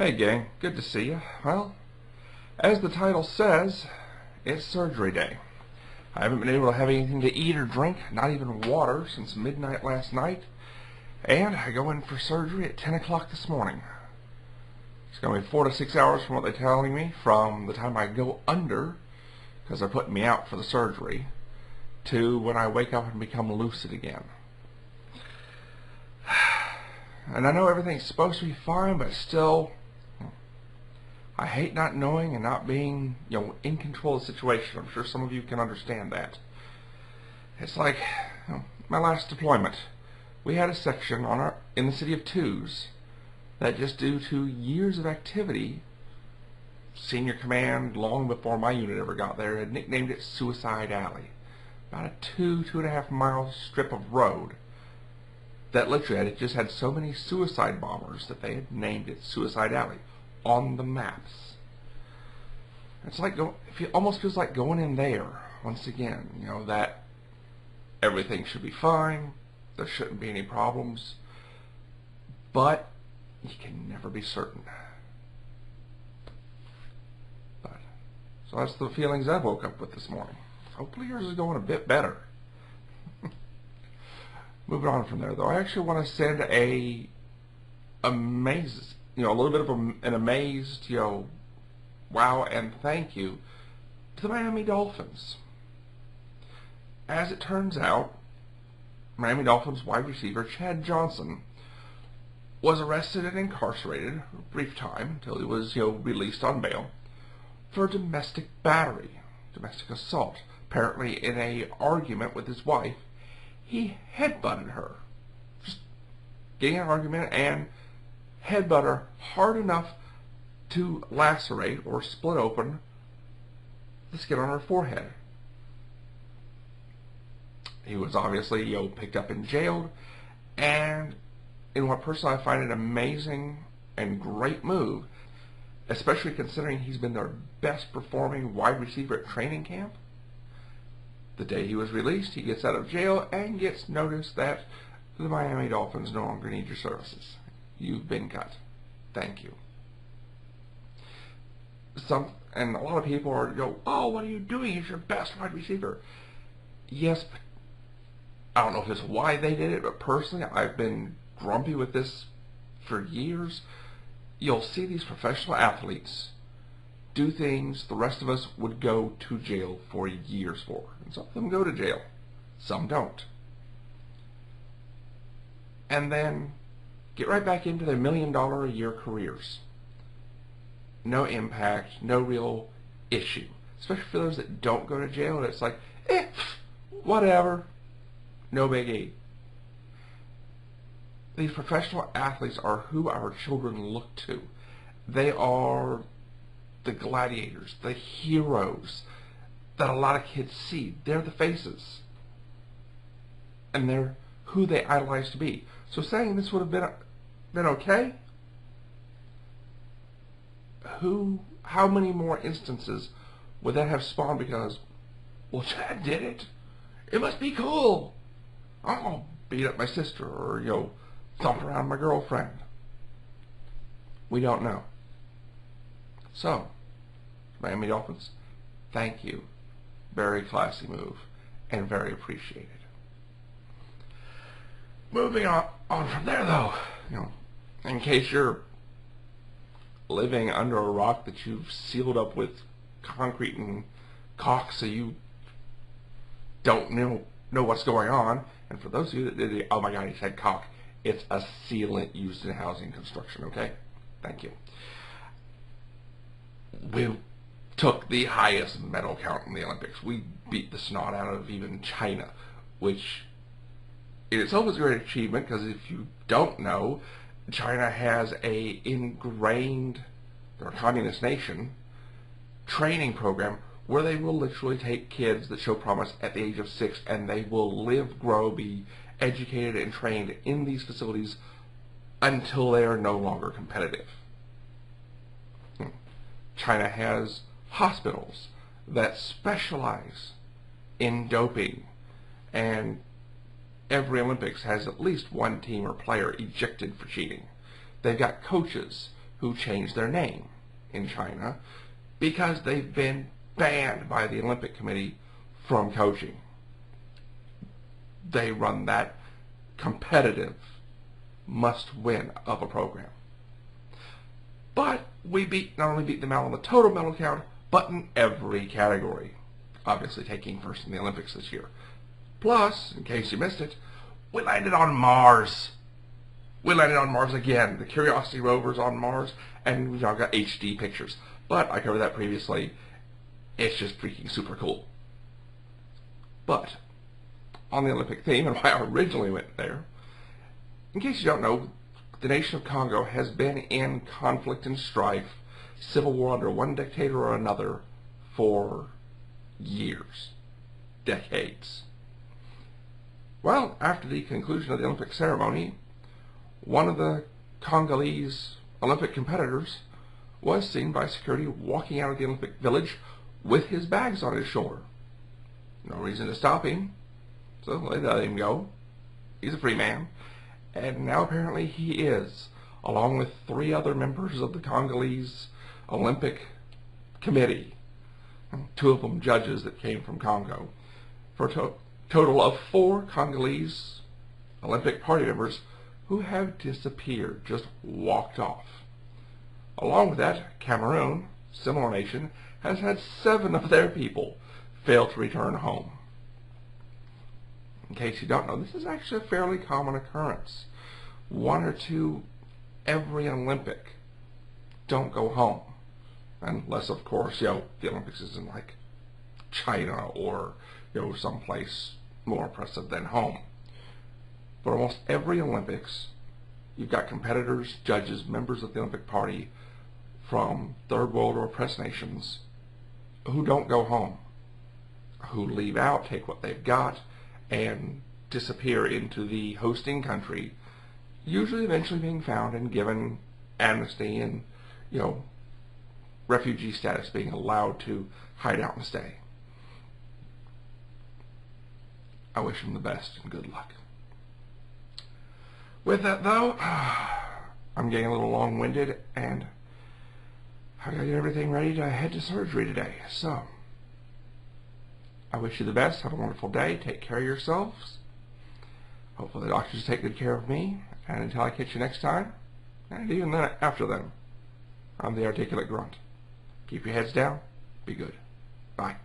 Hey gang, good to see you. Well, as the title says, it's surgery day. I haven't been able to have anything to eat or drink, not even water, since midnight last night, and I go in for surgery at 10 o'clock this morning. It's going to be 4 to 6 hours from what they're telling me, from the time I go under, because they're putting me out for the surgery, to when I wake up and become lucid again. And I know everything's supposed to be fine, but still, I hate not knowing and not being, in control of the situation. I'm sure some of you can understand that. It's like, my last deployment. We had a section in the city of Twos that, just due to years of activity, senior command, long before my unit ever got there, had nicknamed it Suicide Alley. About a 2.5 mile strip of road that literally just had so many suicide bombers that they had named it Suicide Alley on the maps. It's like it almost feels like going in there once again. That everything should be fine, there shouldn't be any problems, but you can never be certain. So that's the feelings I woke up with this morning. Hopefully yours is going a bit better. Moving on from there, though, I actually want to send a little bit of an amazed, wow and thank you to the Miami Dolphins. As it turns out, Miami Dolphins wide receiver Chad Johnson was arrested and incarcerated for a brief time until he was, released on bail for domestic battery, domestic assault. Apparently, in an argument with his wife, he headbutted her. Just getting in an argument and headbutt her hard enough to lacerate or split open the skin on her forehead. He was obviously, picked up and jailed, and in what personally I find an amazing and great move, especially considering he's been their best performing wide receiver at training camp. The day he was released, he gets out of jail and gets notice that the Miami Dolphins no longer need your services. You've been cut. Thank you. And a lot of people oh, what are you doing? He's your best wide receiver. Yes, but I don't know if it's why they did it, but personally, I've been grumpy with this for years. You'll see these professional athletes do things the rest of us would go to jail for years for. And some of them go to jail. Some don't. And then get right back into their $1 million a year careers. No impact, no real issue. Especially for those that don't go to jail, it's like, whatever, no biggie. These professional athletes are who our children look to. They are the gladiators, the heroes that a lot of kids see. They're the faces. And they're who they idolize to be. So saying this would have been okay? How many more instances would that have spawned because, well, Chad did it. It must be cool. I'm going to beat up my sister or, thump around my girlfriend. We don't know. So, Miami Dolphins, thank you. Very classy move and very appreciated. Moving on from there, though, in case you're living under a rock that you've sealed up with concrete and caulk so you don't know what's going on, and for those of you that did it, oh my God, he said caulk. It's a sealant used in housing construction, okay? Thank you. We took the highest medal count in the Olympics. We beat the snot out of even China, which in itself is a great achievement, because if you don't know, China has a ingrained, they're a communist nation, training program where they will literally take kids that show promise at the age of 6, and they will live, grow, be educated and trained in these facilities until they are no longer competitive. China has hospitals that specialize in doping, and every Olympics has at least one team or player ejected for cheating. They've got coaches who changed their name in China because they've been banned by the Olympic Committee from coaching. They run that competitive must-win of a program. But we not only beat them out on the total medal count, but in every category. Obviously taking first in the Olympics this year. Plus, in case you missed it, we landed on Mars. We landed on Mars again. The Curiosity rover's on Mars, and we've now got HD pictures. But I covered that previously. It's just freaking super cool. But on the Olympic theme, and why I originally went there, in case you don't know, the nation of Congo has been in conflict and strife, civil war under one dictator or another for years, decades. Well, after the conclusion of the Olympic ceremony, one of the Congolese Olympic competitors was seen by security walking out of the Olympic village with his bags on his shoulder. No reason to stop him, so they let him go. He's a free man. And now apparently he is, along with 3 other members of the Congolese Olympic Committee, 2 of them judges that came from Congo, for a total of 4 Congolese Olympic party members who have disappeared, just walked off. Along with that, Cameroon, similar nation, has had 7 of their people fail to return home. In case you don't know, this is actually a fairly common occurrence. 1 or 2 every Olympic don't go home. Unless, of course, the Olympics isn't like China or, someplace more impressive than home. But almost every Olympics, you've got competitors, judges, members of the Olympic Party from third world or oppressed nations who don't go home, who leave out, take what they've got, and disappear into the hosting country, usually eventually being found and given amnesty and, refugee status, being allowed to hide out and stay. I wish them the best and good luck. With that, though, I'm getting a little long-winded, and I gotta get everything ready to head to surgery today. So, I wish you the best. Have a wonderful day. Take care of yourselves. Hopefully the doctors take good care of me. And until I catch you next time, and even then after then, I'm the Articulate Grunt. Keep your heads down. Be good. Bye.